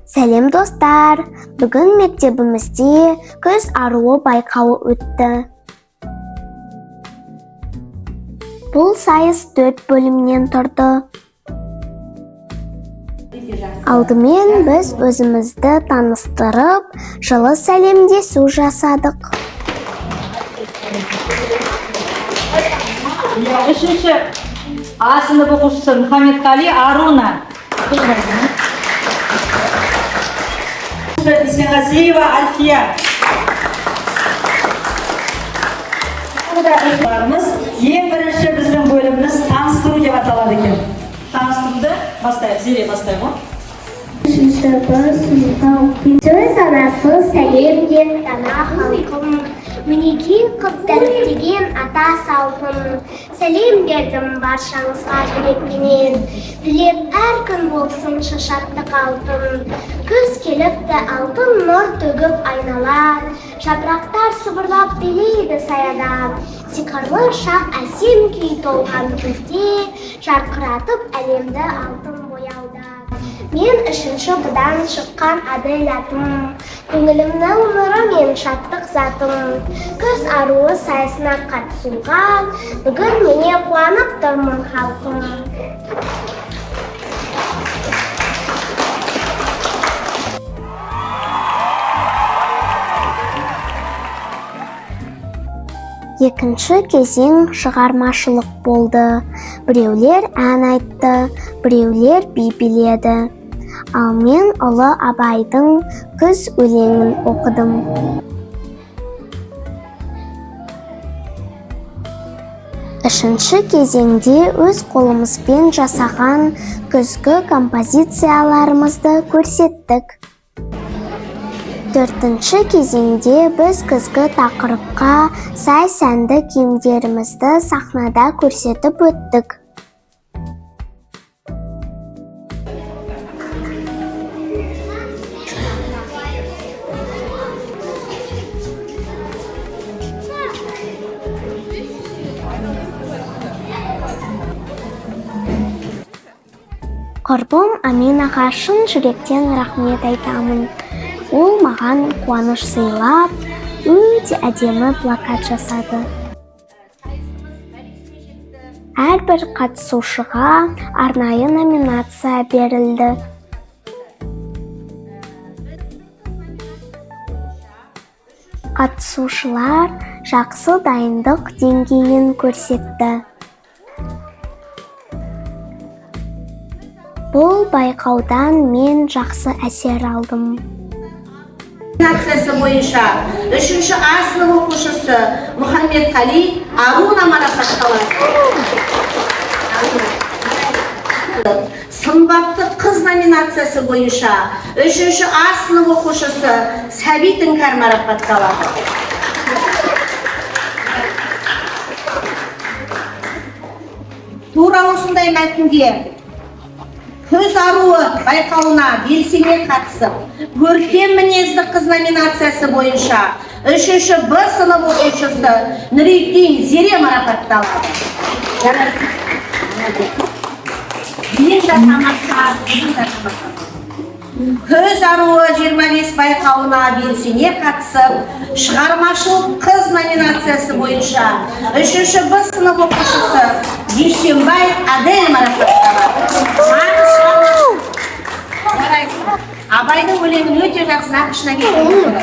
Сәлем достар! Бүгін мектебімізде күз аруы байқауы өтті. Бұл сайыс 4 бөлімнен тұрды. Алдымен біз өзімізді таныстырып, жылы сәлемдесу жасадық. Үшінші А сынып оқушысы Мұхаммедқали Аруна. Бисенғазиева Альфия. Ең бірінші біздің бөліміміз таныстыру деп аталады екен. Таныстыруды бастайық, Зере бастайық. Үшінші сөз анасы сәлем деп дана халқым, мінеки қып дәріптеген ата салтым. Сәлем бердім баршаңызға жүрекпенен, тілеп әр күн болсын шашаттық алтын. Күз келіпті алтын нұр төгіп айналар, жапырақтар сыбырлап билейді саяда. Сиқырлы шақ әсем күй толған күзде, жарқыратып әлемді алтын бояуда. Мен үшінші бұдан шыққан Адель атым, көңілімнің нұры мен шаттық затым. Күз аруы сайысына қатысуға, бүгін міне қуанып тұрмын халқым. Екінші кезең шығармашылық болды. Біреулер ән айтты, біреулер би биледі. Ал мен ұлы Абайдың күз өлеңін оқыдым. Үшінші кезеңде өз қолымызбен жасаған күзгі композицияларымызды көрсеттік. Төртінші кезеңде біз күзгі тақырыпқа сай сәнді киімдерімізді сахнада көрсетіп өттік. Құрбым Аминаға шын жүректен рахмет айтамын. Ол маған қуаныш сыйлап, өте әдемі плакат жасады. Әрбір қатысушыға арнайы номинация берілді. Қатысушылар жақсы дайындық деңгейін көрсетті. Бұл байқаудан мен жақсы әсер алдым. Номинациясы бойынша үшінші А сынып оқушысы Мұхаммедқали Аруна марапатталады. Сымбатты қыз номинациясы бойынша үшінші А сынып оқушысы Сәбит Іңкәр марапатталады. Тура осындай мәтінге күз аруы байқауына белсене қатысып, көркем мінезді қыз номинациясы бойынша үшінші Б сынып оқушысы Нұриддин Зере марапатталады. Күз аруы 25 байқауына белсене қатысып, шығармашылық қыз номинациясы бойынша үшінші Б сынып оқушысы Дүйсенбай Адель марапатталады. Абайдың өлеңін өте жақсы нақышына келтірді.